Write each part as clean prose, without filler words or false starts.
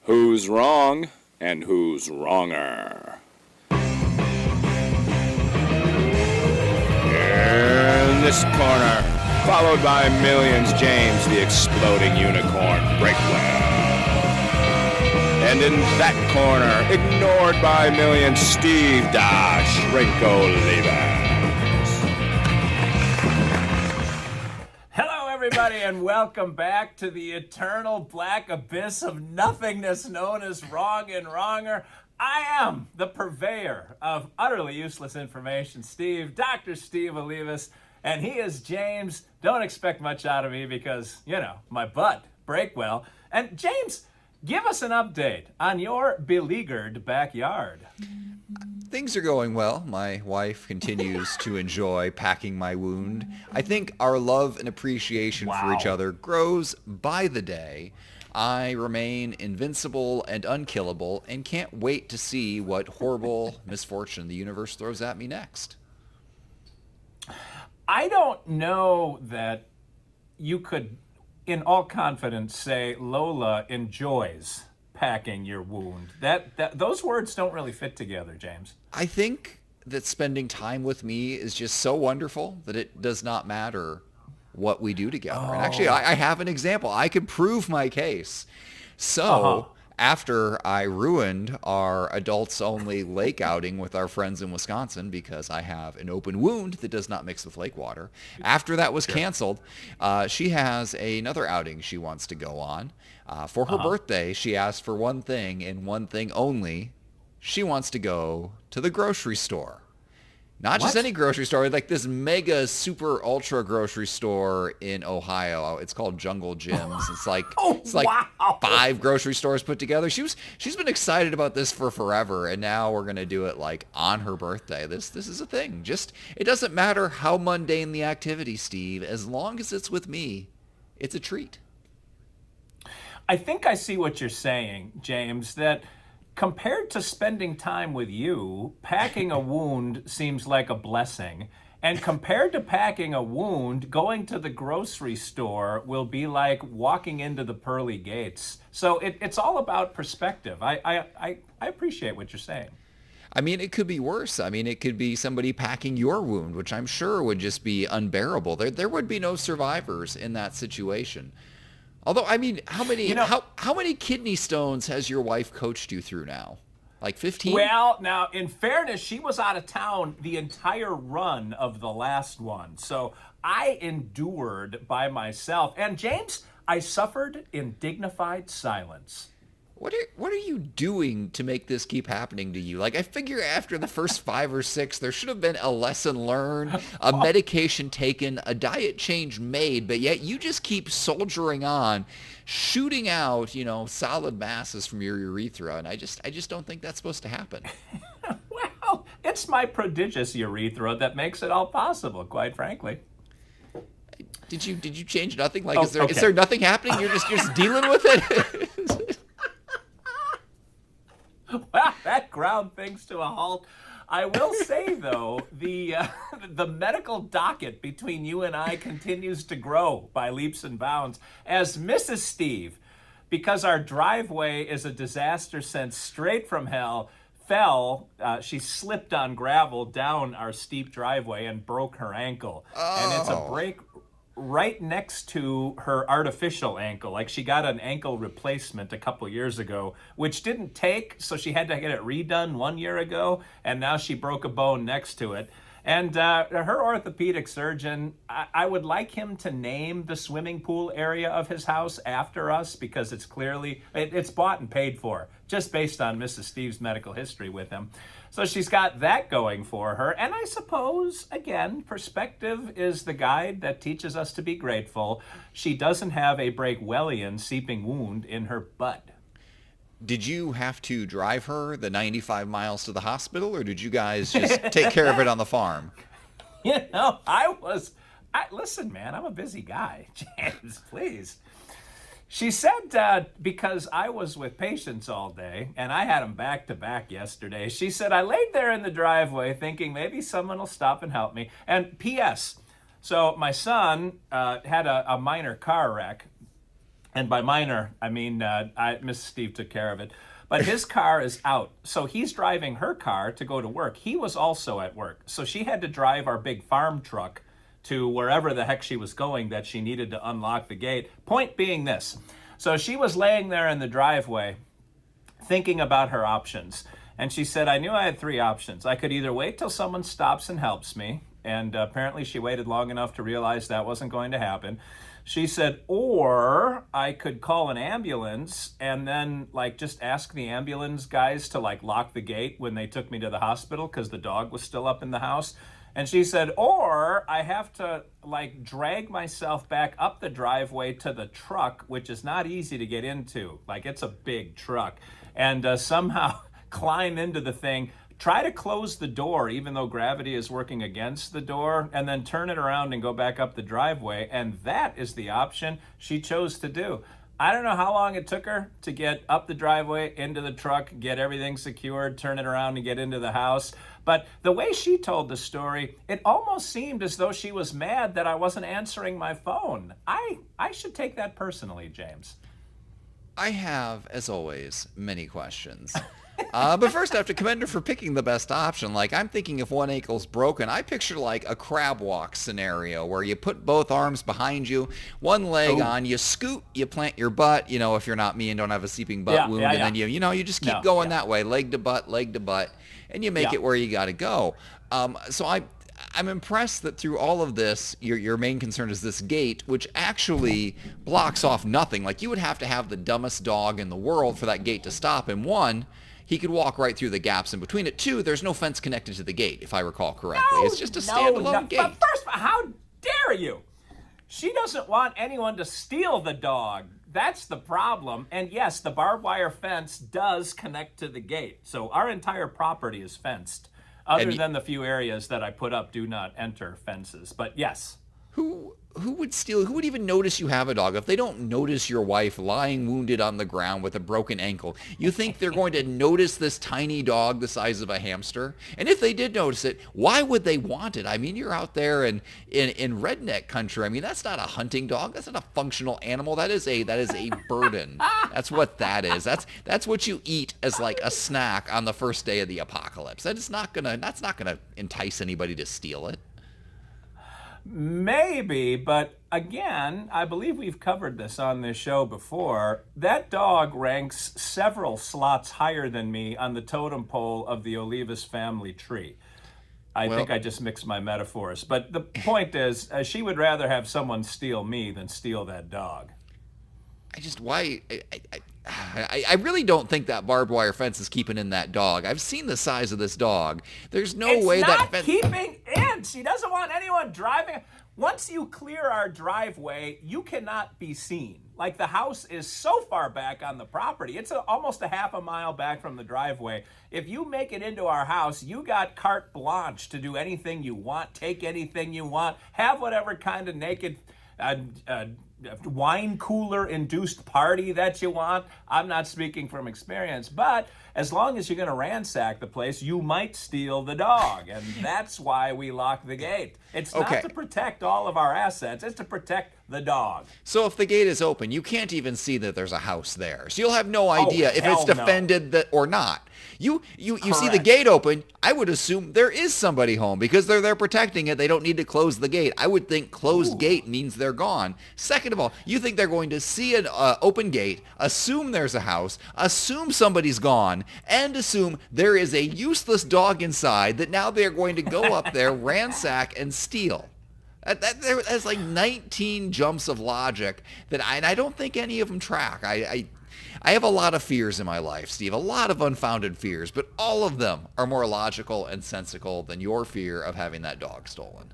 Who's wrong and who's wronger? In this corner, followed by millions, James the Exploding Unicorn Breakwell. And in that corner, ignored by millions, Steve Da Shrinko Levers. Hello, everybody, and welcome back to the eternal black abyss of nothingness known as Wrong and Wronger. I am the purveyor of utterly useless information, Dr. Steve Olivas, and he is James. Don't expect much out of me because, my butt, Breakwell. And James, give us an update on your beleaguered backyard. Things are going well. My wife continues to enjoy packing my wound. I think our love and appreciation for each other grows by the day. I remain invincible and unkillable and can't wait to see what horrible misfortune the universe throws at me next. I don't know that you could, in all confidence, say Lola enjoys packing your wound. Those words don't really fit together, James. I think that spending time with me is just so wonderful that it does not matter what we do together. And actually, I have an example. I can prove my case. So after I ruined our adults-only lake outing with our friends in Wisconsin because I have an open wound that does not mix with lake water, after that was canceled, she has another outing she wants to go on. For her birthday, she asked for one thing and one thing only. She wants to go to the grocery store. Not just any grocery store, like this mega super ultra grocery store in Ohio. It's called Jungle Gyms. It's like five grocery stores put together. She's been excited about this for forever, and now we're gonna do it like on her birthday. This is a thing. Just it doesn't matter how mundane the activity, Steve, as long as it's with me, it's a treat. I think I see what you're saying, James, that compared to spending time with you, packing a wound seems like a blessing. And compared to packing a wound, going to the grocery store will be like walking into the pearly gates. So it's all about perspective. I appreciate what you're saying. I mean, it could be worse. I mean, it could be somebody packing your wound, which I'm sure would just be unbearable. There would be no survivors in that situation. Although, I mean, how many kidney stones has your wife coached you through now? Like 15? Well, now, in fairness, she was out of town the entire run of the last one. So I endured by myself. And James, I suffered in dignified silence. What are you doing to make this keep happening to you? Like, I figure after the first 5 or 6, there should have been a lesson learned, a medication taken, a diet change made, but yet you just keep soldiering on, shooting out, solid masses from your urethra, and I just don't think that's supposed to happen. Well, it's my prodigious urethra that makes it all possible, quite frankly. Did you change nothing? Like, is there nothing happening? You're just dealing with it? Well, that ground things to a halt. I will say, though, the medical docket between you and I continues to grow by leaps and bounds. As Mrs. Steve, because our driveway is a disaster sent straight from hell, she slipped on gravel down our steep driveway and broke her ankle. And it's a break right next to her artificial ankle. Like, she got an ankle replacement a couple years ago, which didn't take, so she had to get it redone 1 year ago, and now she broke a bone next to it. And her orthopedic surgeon, I would like him to name the swimming pool area of his house after us, because it's bought and paid for, just based on Mrs. Steve's medical history with him. So she's got that going for her. And I suppose, again, perspective is the guide that teaches us to be grateful. She doesn't have a Breakwellian seeping wound in her butt. Did you have to drive her the 95 miles to the hospital, or did you guys just take care of it on the farm? Listen, man, I'm a busy guy. James, please. She said, because I was with patients all day, and I had them back to back yesterday, she said, I laid there in the driveway thinking maybe someone will stop and help me. And P.S., so my son had a minor car wreck, And by minor, I mean Miss Steve took care of it. But his car is out. So he's driving her car to go to work. He was also at work. So she had to drive our big farm truck to wherever the heck she was going that she needed to unlock the gate. Point being this. So she was laying there in the driveway thinking about her options. And she said, I knew I had three options. I could either wait till someone stops and helps me. And apparently she waited long enough to realize that wasn't going to happen. She said, or I could call an ambulance and then just ask the ambulance guys to lock the gate when they took me to the hospital because the dog was still up in the house. And she said, or I have to drag myself back up the driveway to the truck, which is not easy to get into. It's a big truck. And somehow climb into the thing, try to close the door even though gravity is working against the door, and then turn it around and go back up the driveway. And that is the option she chose to do. I don't know how long it took her to get up the driveway, into the truck, get everything secured, turn it around and get into the house. But the way she told the story, it almost seemed as though she was mad that I wasn't answering my phone. I should take that personally, James. I have, as always, many questions. But first, I have to commend her for picking the best option. I'm thinking if one ankle's broken, I picture a crab walk scenario where you put both arms behind you, one leg on, you scoot, you plant your butt, if you're not me and don't have a seeping butt wound, and then you just keep going that way, leg to butt, and you make it where you got to go. So I'm impressed that through all of this, your main concern is this gate, which actually blocks off nothing. You would have to have the dumbest dog in the world for that gate to stop. And one, he could walk right through the gaps in between it. Two, there's no fence connected to the gate, if I recall correctly. It's just a standalone gate. But first, how dare you? She doesn't want anyone to steal the dog. That's the problem. And yes, the barbed wire fence does connect to the gate. So our entire property is fenced. Other than the few areas that I put up do not enter fences. But yes. Who would steal? Who would even notice you have a dog if they don't notice your wife lying wounded on the ground with a broken ankle? You think they're going to notice this tiny dog the size of a hamster? And if they did notice it, why would they want it? I mean, you're out there in redneck country. I mean, that's not a hunting dog. That's not a functional animal. That is a burden. That's what that is. That's what you eat as a snack on the first day of the apocalypse. That's not gonna entice anybody to steal it. Maybe, but again, I believe we've covered this on this show before. That dog ranks several slots higher than me on the totem pole of the Olivas family tree. I think I just mixed my metaphors. But the point is, she would rather have someone steal me than steal that dog. I really don't think that barbed wire fence is keeping in that dog. I've seen the size of this dog. There's no way that fence... It's not keeping in. She doesn't want anyone driving. Once you clear our driveway, you cannot be seen. The house is so far back on the property. It's almost a half a mile back from the driveway. If you make it into our house, you got carte blanche to do anything you want, take anything you want, have whatever kind of naked... wine cooler induced party that you want. I'm not speaking from experience, but as long as you're going to ransack the place, you might steal the dog, and that's why we lock the gate. It's not to protect all of our assets, it's to protect the dog. So if the gate is open, you can't even see that there's a house there. So you'll have no idea if it's defended or not. You see the gate open, I would assume there is somebody home because they're there protecting it. They don't need to close the gate. I would think closed gate means they're gone. Second of all, you think they're going to see an open gate, assume there's a house, assume somebody's gone, and assume there is a useless dog inside that now they're going to go up there, ransack, and steal. That's 19 jumps of logic that I don't think any of them track. I have a lot of fears in my life, Steve, a lot of unfounded fears, but all of them are more logical and sensical than your fear of having that dog stolen.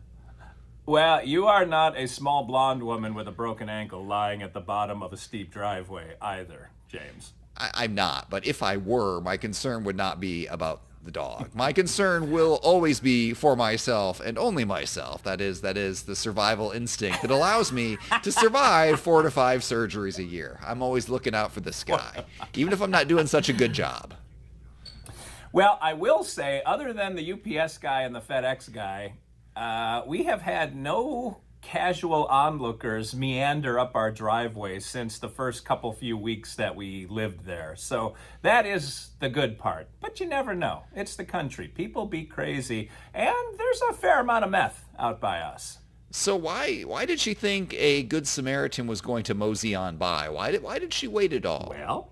Well, you are not a small blonde woman with a broken ankle lying at the bottom of a steep driveway either, James. I'm not, but if I were, my concern would not be about the dog. My concern will always be for myself and only myself. That is the survival instinct that allows me to survive 4 to 5 surgeries a year. I'm always looking out for this guy, even if I'm not doing such a good job. Well, I will say, other than the UPS guy and the FedEx guy, we have had no casual onlookers meander up our driveway since the first few weeks that we lived there. So that is the good part. But you never know. It's the country. People be crazy, and there's a fair amount of meth out by us. So why did she think a good Samaritan was going to mosey on by? Why did she wait at all? Well,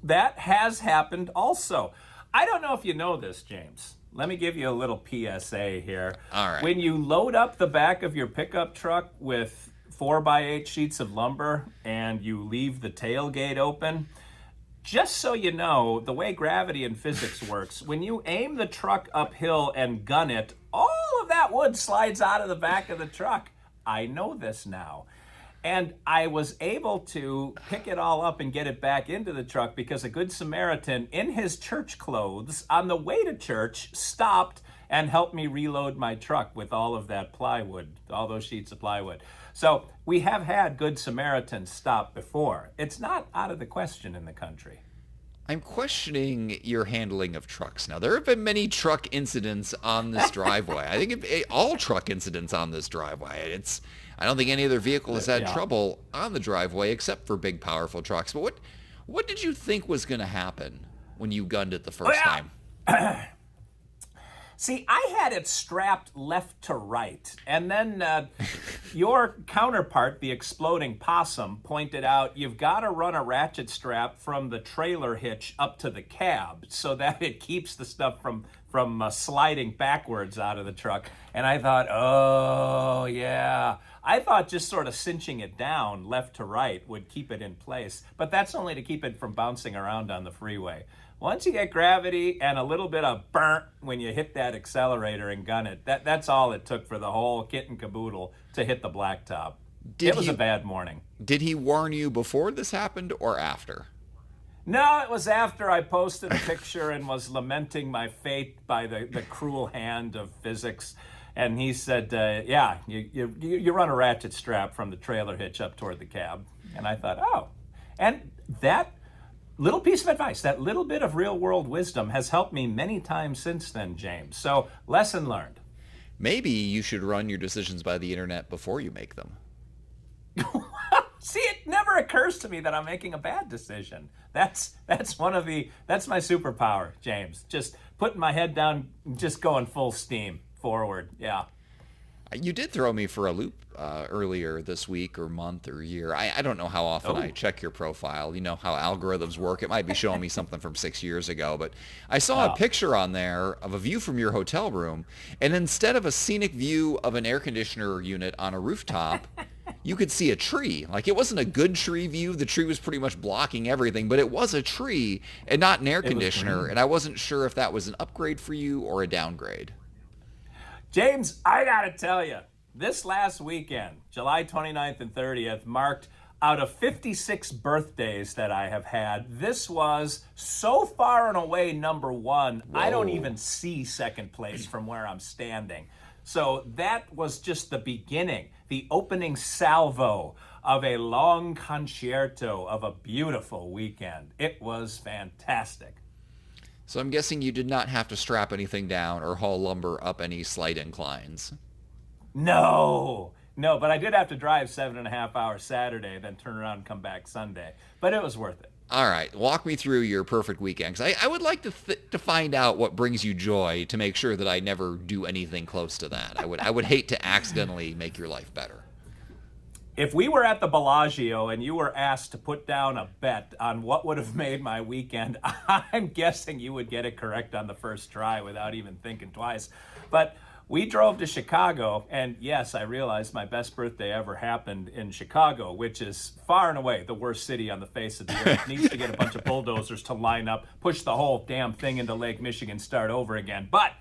that has happened also. I don't know if you know this, James. Let me give you a little PSA here. All right. When you load up the back of your pickup truck with 4x8 sheets of lumber and you leave the tailgate open, just so you know, the way gravity and physics works, when you aim the truck uphill and gun it, all of that wood slides out of the back of the truck. I know this now. And I was able to pick it all up and get it back into the truck because a good Samaritan in his church clothes on the way to church stopped and helped me reload my truck with all of that plywood, all those sheets of plywood. So we have had good Samaritans stop before. It's not out of the question in the country. I'm questioning your handling of trucks. Now, there have been many truck incidents on this driveway. I think all truck incidents on this driveway. I don't think any other vehicle has had trouble on the driveway except for big, powerful trucks. But what did you think was going to happen when you gunned it the first time? See, I had it strapped left to right, and then your counterpart, the exploding possum, pointed out you've got to run a ratchet strap from the trailer hitch up to the cab so that it keeps the stuff from sliding backwards out of the truck. And I thought, oh, yeah. I thought just sort of cinching it down left to right would keep it in place, but that's only to keep it from bouncing around on the freeway. Once you get gravity and a little bit of burnt when you hit that accelerator and gun it, that's all it took for the whole kit and caboodle to hit the blacktop. It was a bad morning. Did he warn you before this happened or after? No, it was after I posted a picture and was lamenting my fate by the cruel hand of physics. And he said, yeah, you run a ratchet strap from the trailer hitch up toward the cab. And I thought, oh. And that little piece of advice, that little bit of real-world wisdom has helped me many times since then, James. So, lesson learned. Maybe you should run your decisions by the internet before you make them. See, it never occurs to me that I'm making a bad decision. That's my superpower, James. Just putting my head down, just going full steam forward. Yeah. You did throw me for a loop earlier this week or month or year. I don't know how often I check your profile. You know how algorithms work. It might be showing me something from 6 years ago, but I saw a picture on there of a view from your hotel room, and instead of a scenic view of an air conditioner unit on a rooftop, you could see a tree. Like, it wasn't a good tree view. The tree was pretty much blocking everything, but it was a tree and not an air conditioner, and I wasn't sure if that was an upgrade for you or a downgrade. James, I gotta tell you, this last weekend, July 29th and 30th, marked out of 56 birthdays that I have had. This was so far and away number one, Whoa. I don't even see second place from where I'm standing. So that was just the beginning, the opening salvo of a long concerto of a beautiful weekend. It was fantastic. So I'm guessing you did not have to strap anything down or haul lumber up any slight inclines. No, but I did have to drive 7.5 hours Saturday, then turn around and come back Sunday. But it was worth it. All right, walk me through your perfect weekend. 'Cause I would like to find out what brings you joy to make sure that I never do anything close to that. I would hate to accidentally make your life better. If we were at the Bellagio and you were asked to put down a bet on what would have made my weekend, I'm guessing you would get it correct on the first try without even thinking twice. But we drove to Chicago, and yes, I realized my best birthday ever happened in Chicago, which is far and away the worst city on the face of the earth. Needs to get a bunch of bulldozers to line up, push the whole damn thing into Lake Michigan, start over again. But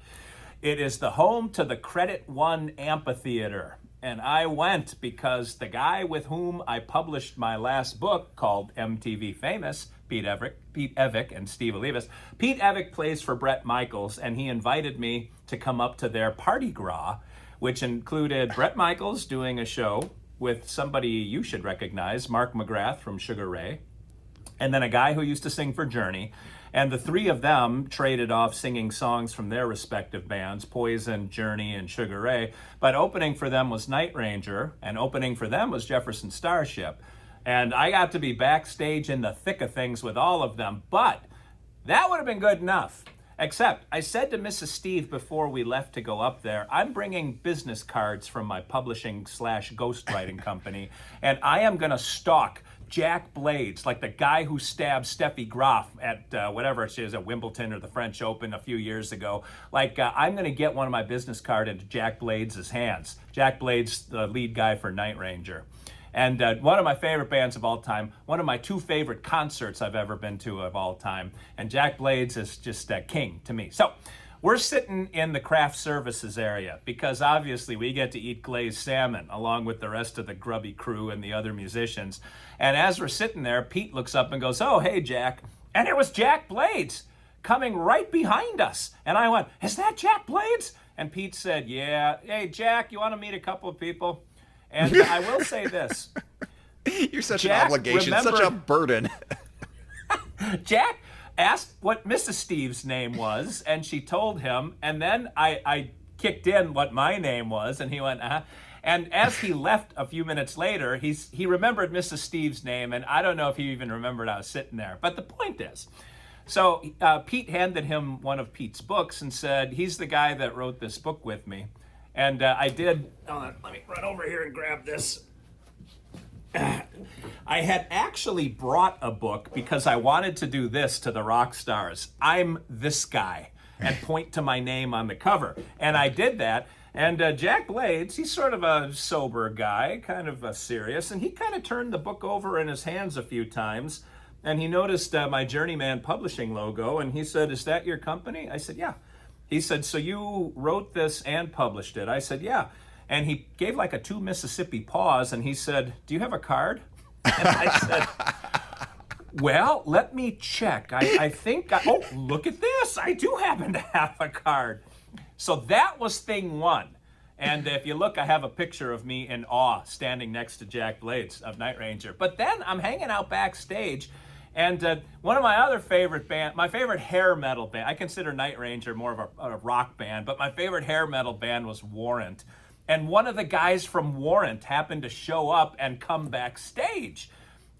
it is the home to the Credit One Amphitheater. And I went because the guy with whom I published my last book called MTV Famous, Pete Evick and Steve Olivas. Pete Evick plays for Bret Michaels, and he invited me to come up to their party gras, which included Bret Michaels doing a show with somebody you should recognize, Mark McGrath from Sugar Ray, and then a guy who used to sing for Journey. And the three of them traded off singing songs from their respective bands, Poison, Journey, and Sugar Ray. But opening for them was Night Ranger, and opening for them was Jefferson Starship. And I got to be backstage in the thick of things with all of them. But that would have been good enough. Except I said to Mrs. Steve before we left to go up there, I'm bringing business cards from my publishing/ghostwriting company, and I am going to stalk Jack Blades, like the guy who stabbed Steffi Graf at whatever she is at Wimbledon or the French Open a few years ago. I'm going to get one of my business card into Jack Blades' hands. Jack Blades, the lead guy for Night Ranger. And one of my favorite bands of all time, one of my two favorite concerts I've ever been to of all time. And Jack Blades is just king to me. So we're sitting in the craft services area because obviously we get to eat glazed salmon along with the rest of the grubby crew and the other musicians. And as we're sitting there, Pete looks up and goes, "Oh, hey, Jack." And it was Jack Blades coming right behind us. And I went, "Is that Jack Blades?" And Pete said, "Yeah. Hey, Jack, you want to meet a couple of people?" And I will say this. You're such Jack, an obligation, such a burden. Jack asked what Mrs. Steve's name was, and she told him, and then I kicked in what my name was, and he went, uh-huh. And as he left a few minutes later, he remembered Mrs. Steve's name, and I don't know if he even remembered I was sitting there. But the point is, so Pete handed him one of Pete's books and said, "He's the guy that wrote this book with me." And I did, let me run over here and grab this. I had actually brought a book because I wanted to do this to the rock stars. I'm this guy, and point to my name on the cover. And I did that. And Jack Blades, he's sort of a sober guy, kind of serious. And he kind of turned the book over in his hands a few times. And he noticed my Journeyman Publishing logo. And he said, "Is that your company?" I said, "Yeah." He said, "So you wrote this and published it?" I said, "Yeah." And he gave like a 2 Mississippi pause, and he said, "Do you have a card?" And I said, "Well, let me check. I think, oh, look at this. I do happen to have a card." So that was thing one. And if you look, I have a picture of me in awe standing next to Jack Blades of Night Ranger. But then I'm hanging out backstage, and one of my other favorite band, my favorite hair metal band, I consider Night Ranger more of a rock band, but my favorite hair metal band was Warrant. And one of the guys from Warrant happened to show up and come backstage.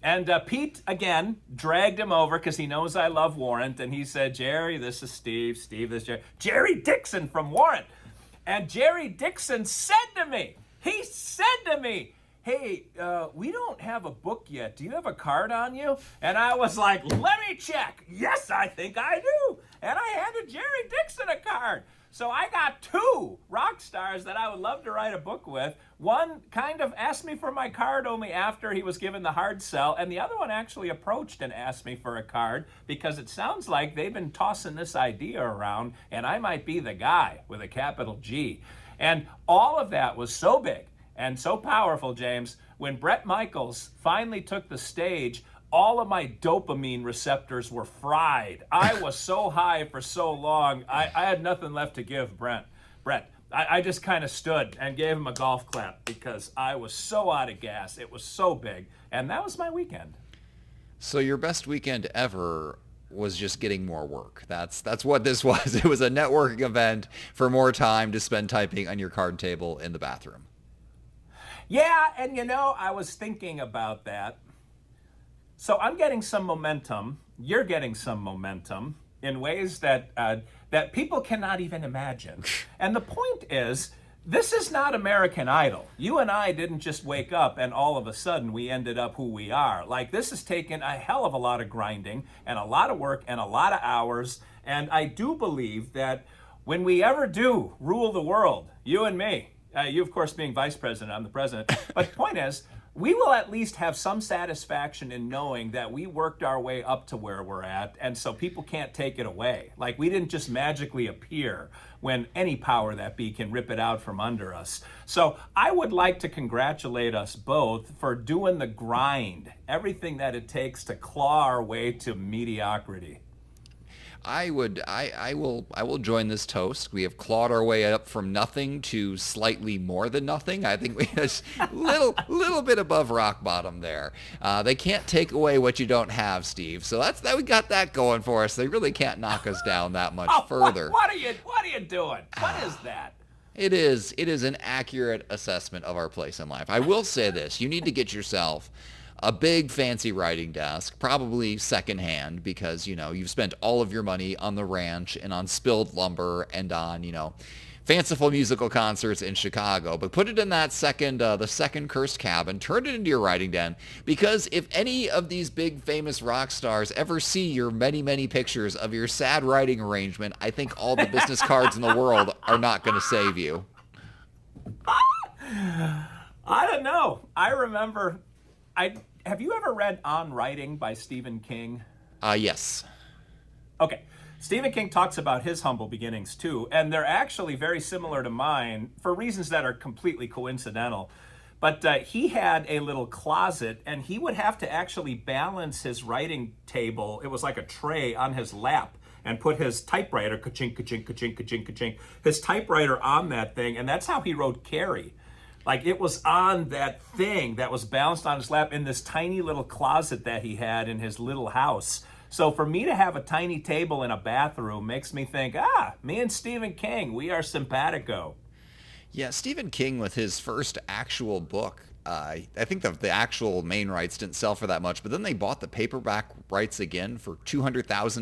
And Pete, again, dragged him over because he knows I love Warrant. And he said, "Jerry, this is Steve. Steve, this is Jerry. Jerry Dixon from Warrant." And Jerry Dixon said to me, "Hey, we don't have a book yet. Do you have a card on you?" And I was like, "Let me check. Yes, I think I do." And I handed Jerry Dixon a card. So I got 2 rock stars that I would love to write a book with. One kind of asked me for my card only after he was given the hard sell, and the other one actually approached and asked me for a card because it sounds like they've been tossing this idea around, and I might be the guy with a capital G. And all of that was so big and so powerful, James, when Bret Michaels finally took the stage, all of my dopamine receptors were fried. I was so high for so long, I had nothing left to give Bret. I just kind of stood and gave him a golf clap because I was so out of gas. It was so big. And that was my weekend. So your best weekend ever was just getting more work. That's what this was. It was a networking event for more time to spend typing on your card table in the bathroom. Yeah, and I was thinking about that. So I'm getting some momentum. You're getting some momentum in ways that that people cannot even imagine. And the point is, this is not American Idol. You and I didn't just wake up and all of a sudden we ended up who we are. Like, this has taken a hell of a lot of grinding and a lot of work and a lot of hours. And I do believe that when we ever do rule the world, you and me, you of course being vice president, I'm the president, but the point is, we will at least have some satisfaction in knowing that we worked our way up to where we're at, and so people can't take it away. Like, we didn't just magically appear when any power that be can rip it out from under us. So I would like to congratulate us both for doing the grind, everything that it takes to claw our way to mediocrity. I will join this toast. We have clawed our way up from nothing to slightly more than nothing. I think we just little bit above rock bottom there. They can't take away what you don't have, Steve. So that we got that going for us. They really can't knock us down that much further. What are you doing? What is that? It is an accurate assessment of our place in life. I will say this. You need to get yourself a big fancy writing desk, probably secondhand, because, you've spent all of your money on the ranch and on spilled lumber and on, fanciful musical concerts in Chicago. But put it in that the second cursed cabin, turn it into your writing den, because if any of these big famous rock stars ever see your many, many pictures of your sad writing arrangement, I think all the business cards in the world are not going to save you. I don't know. I remember... Have you ever read On Writing by Stephen King? Yes. Okay. Stephen King talks about his humble beginnings too, and they're actually very similar to mine for reasons that are completely coincidental. But he had a little closet, and he would have to actually balance his writing table. It was like a tray on his lap, and put his typewriter, ka-chink, ka-chink, ka-chink, ka-chink, ka-chink, his typewriter on that thing, and that's how he wrote Carrie. Like, it was on that thing that was balanced on his lap in this tiny little closet that he had in his little house. So for me to have a tiny table in a bathroom makes me think, me and Stephen King, we are simpatico. Yeah, Stephen King with his first actual book, I think the actual main rights didn't sell for that much, but then they bought the paperback rights again for $200,000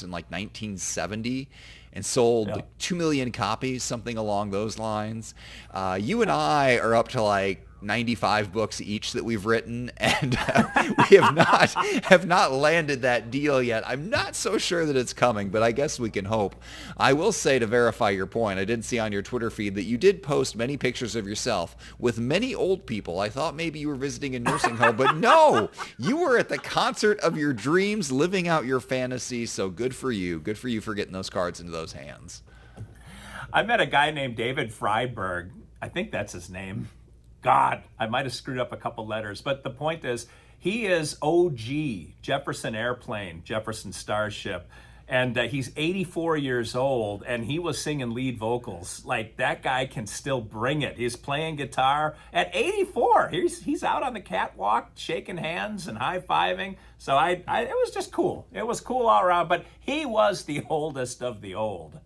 in like 1970 and sold like 2 million copies, something along those lines. You and I are up to like 95 books each that we've written, and we have not landed that deal yet. I'm not so sure that it's coming, but I guess we can hope. I will say, to verify your point, I did see on your Twitter feed that you did post many pictures of yourself with many old people. I thought maybe you were visiting a nursing home, but no, you were at the concert of your dreams, living out your fantasy. So good for you. Good for you for getting those cards into those hands. I met a guy named David Freiberg. I think that's his name. God, I might have screwed up a couple letters, but the point is, he is OG, Jefferson Airplane, Jefferson Starship, and he's 84 years old, and he was singing lead vocals. Like, that guy can still bring it. He's playing guitar at 84. He's out on the catwalk, shaking hands and high-fiving. So it was just cool. It was cool all around, but he was the oldest of the old.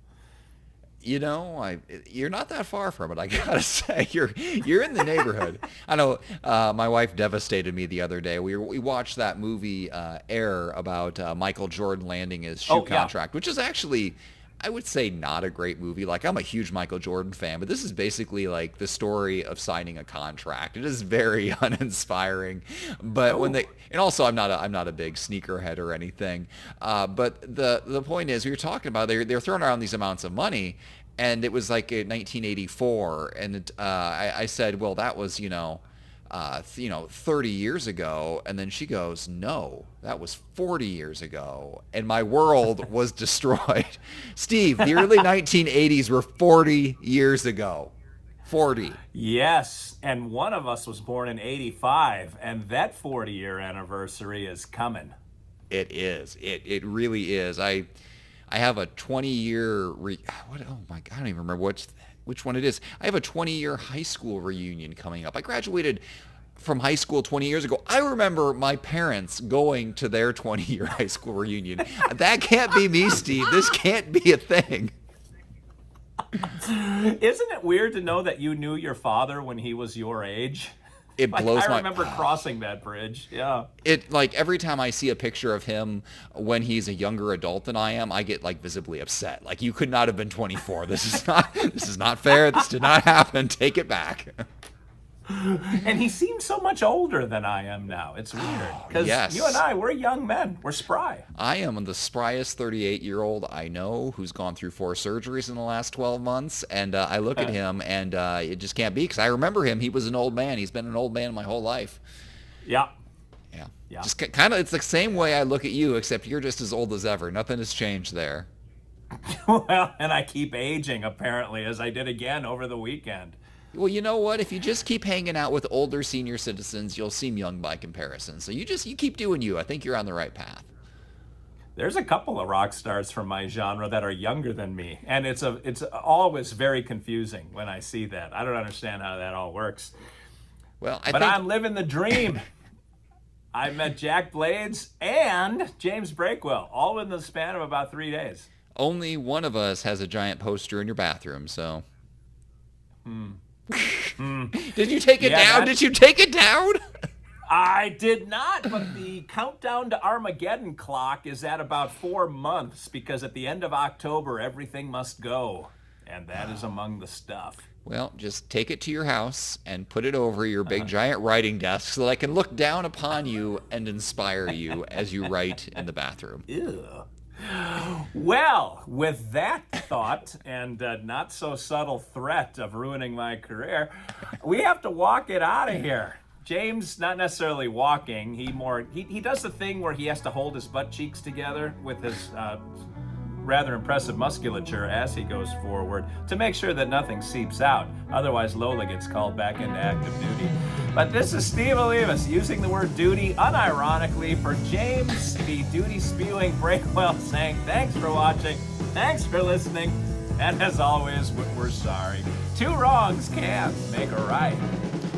You're not that far from it. I gotta say, you're in the neighborhood. I know. My wife devastated me the other day. We watched that movie Air about Michael Jordan landing his shoe contract, which is actually, I would say, not a great movie. Like, I'm a huge Michael Jordan fan, but this is basically like the story of signing a contract. It is very uninspiring. But and also I'm not a big sneakerhead or anything. But the point is, we were talking about they're throwing around these amounts of money, and it was like in 1984, and I said, well, that was 30 years ago. And then she goes, no, that was 40 years ago. And my world was destroyed. Steve, the early 1980s were 40 years ago. 40. Yes, and one of us was born in 85, and that 40-year anniversary is coming. It is. It really is. I have a 20-year... oh my God, I don't even remember which one it is. I have a 20-year high school reunion coming up. I graduated from high school 20 years ago. I remember my parents going to their 20-year high school reunion. That can't be me, Steve. This can't be a thing. Isn't it weird to know that you knew your father when he was your age? It blows I remember crossing that bridge. Yeah. It, like, every time I see a picture of him when he's a younger adult than I am, I get, like, visibly upset. Like, you could not have been 24. This is not fair. This did not happen. Take it back. And he seems so much older than I am now. It's weird. Because you and I, we're young men. We're spry. I am the spryest 38-year-old I know who's gone through 4 surgeries in the last 12 months. And I look at him, and it just can't be, because I remember him. He was an old man. He's been an old man my whole life. Yeah. Yeah. Just kind of, it's the same way I look at you, except you're just as old as ever. Nothing has changed there. Well, and I keep aging, apparently, as I did again over the weekend. Well, you know what? If you just keep hanging out with older senior citizens, you'll seem young by comparison. So you keep doing you. I think you're on the right path. There's a couple of rock stars from my genre that are younger than me, and it's always very confusing when I see that. I don't understand how that all works. Well, But I'm living the dream. I met Jack Blades and James Breakwell, all in the span of about 3 days. only one of us has a giant poster in your bathroom, so. Did you take it down? Did you take it down? I did not, but the countdown to Armageddon clock is at about 4 months, because at the end of October, everything must go. And that is among the stuff. Well, just take it to your house and put it over your big giant writing desk so that I can look down upon you and inspire you as you write in the bathroom. Ew. Well, with that thought and not so subtle threat of ruining my career, we have to walk it out of here. James, not necessarily walking, he does the thing where he has to hold his butt cheeks together with his rather impressive musculature as he goes forward to make sure that nothing seeps out. Otherwise, Lola gets called back into active duty. But this is Steve Olivas using the word duty unironically for James, the duty-spewing Breakwell, saying thanks for watching, thanks for listening, and as always, we're sorry. Two wrongs can make a right.